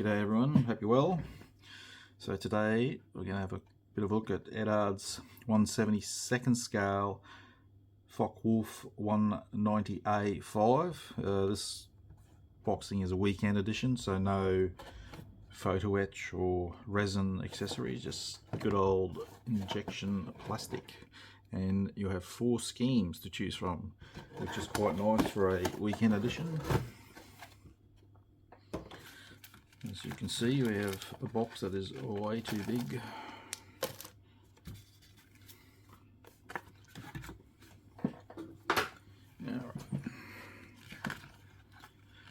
G'day everyone, hope you're well. So today we're going to have a bit of a look at Eduard's 1/72 scale Focke-Wulf 190A-5. This boxing is a weekend edition, so no photo etch or resin accessories, just good old injection plastic. And you have 4 schemes to choose from, which is quite nice for a weekend edition. As you can see, we have a box that is way too big.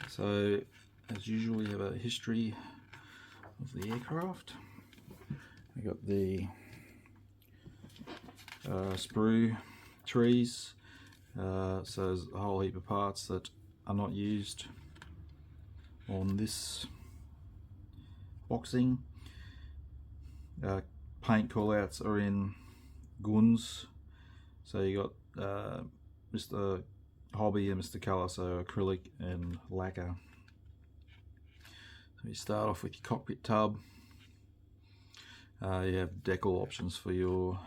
So, as usual, we have a history of the aircraft. We got the sprue trees, so there's a whole heap of parts that are not used on this boxing. Paint callouts are in guns, so you got Mr. Hobby and Mr. Colour, so acrylic and lacquer. So you start off with your cockpit tub. You have decal options for your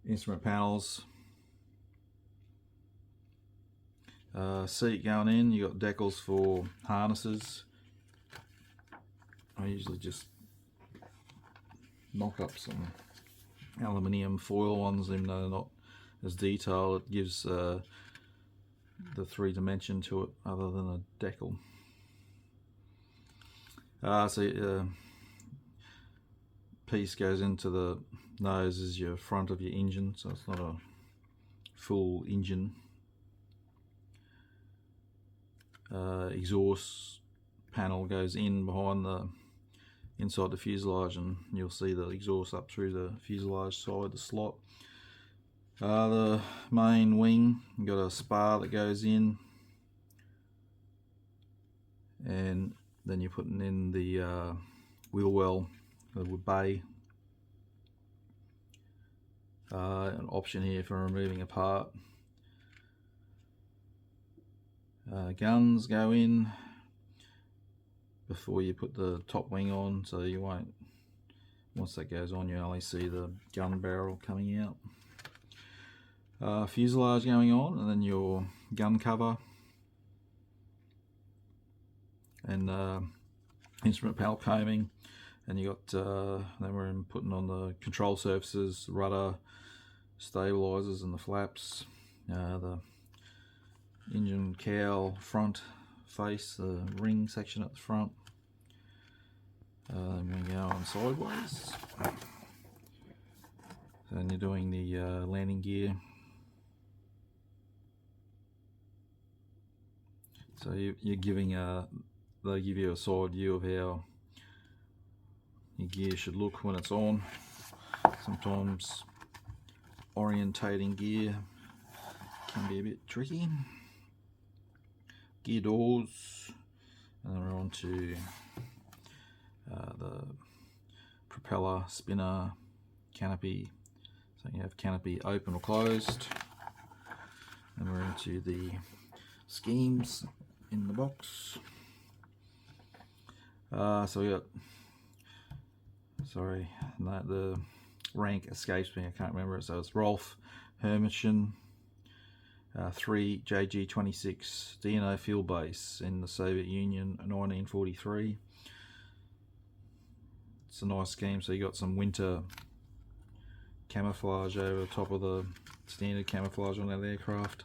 instrument panels. Seat going in, you got decals for harnesses. I usually just knock up some aluminium foil ones, even though they're not as detailed. It gives the 3-dimension to it other than a decal. Piece goes into the nose as your front of your engine, so it's not a full engine. Exhaust panel goes in behind the inside the fuselage, and you'll see the exhaust up through the fuselage side, the slot. The main wing, you've got a spar that goes in, and then you're putting in the wheel well, the wood bay. An option here for removing a part. Guns go in before you put the top wing on, so you won't, once that goes on, you only see the gun barrel coming out. Fuselage going on, and then your gun cover, and instrument panel coaming, and you got then we're putting on the control surfaces, rudder, stabilizers, and the flaps, the engine cowl front face, the ring section at the front. Then we go on sideways, and you're doing the landing gear. So you're giving they give you a side view of how your gear should look when it's on. Sometimes orientating gear can be a bit tricky. Gear doors, and then we're on to the propeller, spinner, canopy. So you have canopy open or closed, and we're into the schemes in the box. So we got, the rank escapes me, I can't remember it. So it's Rolf Hermischen, 3 JG-26 DNO field base in the Soviet Union, 1943. It's a nice scheme, so you got some winter camouflage over the top of the standard camouflage on that aircraft.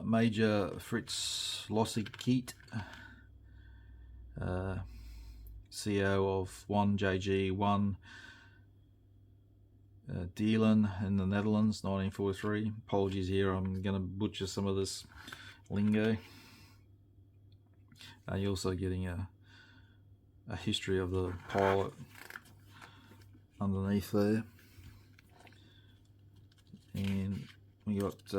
Major Fritz Lossig-Keat, CO of 1 JG-1 Deelen in the Netherlands, 1943. Apologies here, I'm going to butcher some of this lingo. You're also getting a history of the pilot underneath there. And we got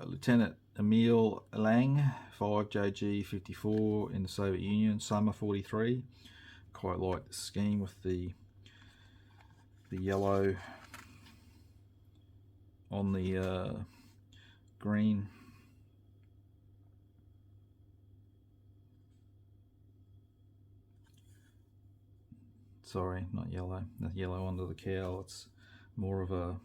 Lieutenant Emil Lang, 5 JG-54 in the Soviet Union, summer 43. Quite like the scheme with the yellow on the green. sorry, not yellow, the yellow under the cowl. It's more of a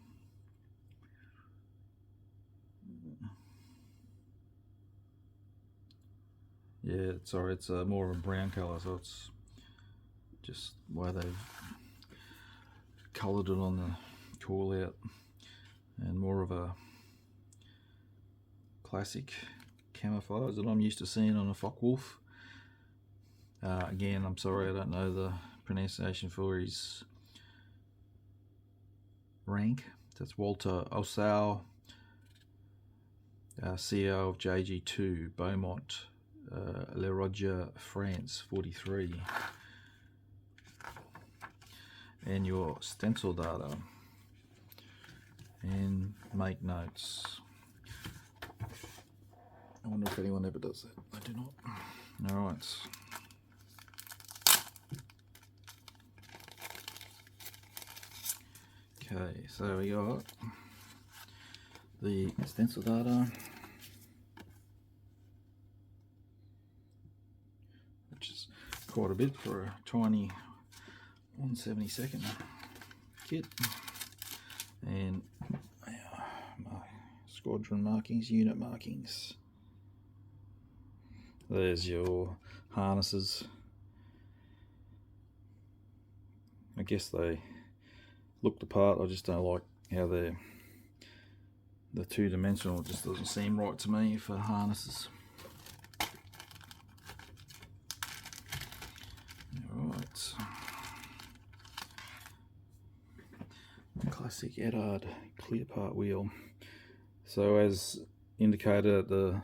sorry, it's more of a brown colour, so it's just the way they've coloured it on the call out, and more of a classic camouflage that I'm used to seeing on a Focke-Wulf. Again, I'm sorry, I don't know the pronunciation for his rank. That's Walter Osau, CEO of JG2 Beaumont, Le Roger, France, 43. And your stencil data, and make notes. I wonder if anyone ever does that. I do not. Alright. Okay, so we got the stencil data, which is quite a bit for a tiny 1/72 kit, and my squadron markings, unit markings. There's your harnesses. I guess they look the part. I just don't like how they're the two-dimensional. It just doesn't seem right to me for harnesses. Alright. Classic Eduard clear part wheel. So as indicated at the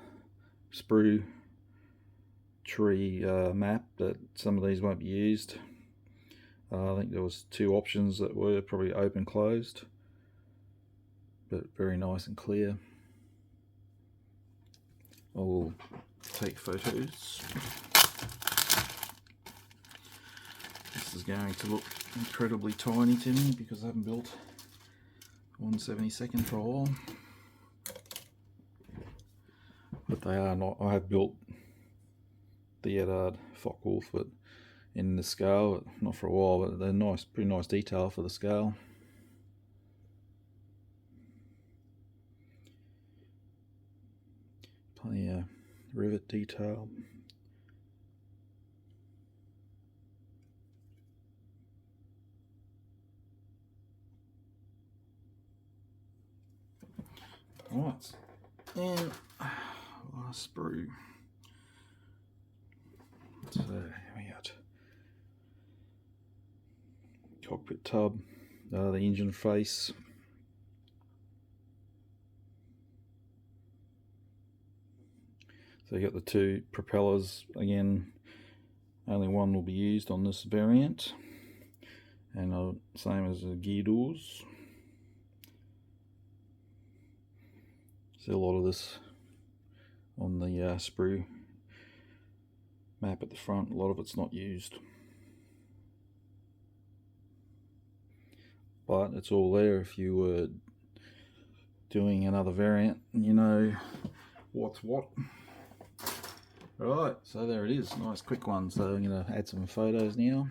sprue tree map, that some of these won't be used. I think there was two options that were probably open closed, but very nice and clear. I will take photos. This is going to look incredibly tiny to me because I haven't built 1/72 for a while. But they are not. I have built the Eduard Focke-Wulf, but in the scale, not for a while, but they're nice, pretty nice detail for the scale. Plenty of rivet detail. Right, and last sprue. So we got cockpit tub, the engine face, so you got the two propellers. Again, only one will be used on this variant, and same as the gear doors. See a lot of this on the sprue map at the front. A lot of it's not used, but it's all there if you were doing another variant and you know what's what. Right, so there it is, nice quick one. So I'm going to add some photos now.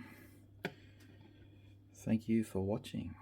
Thank you for watching.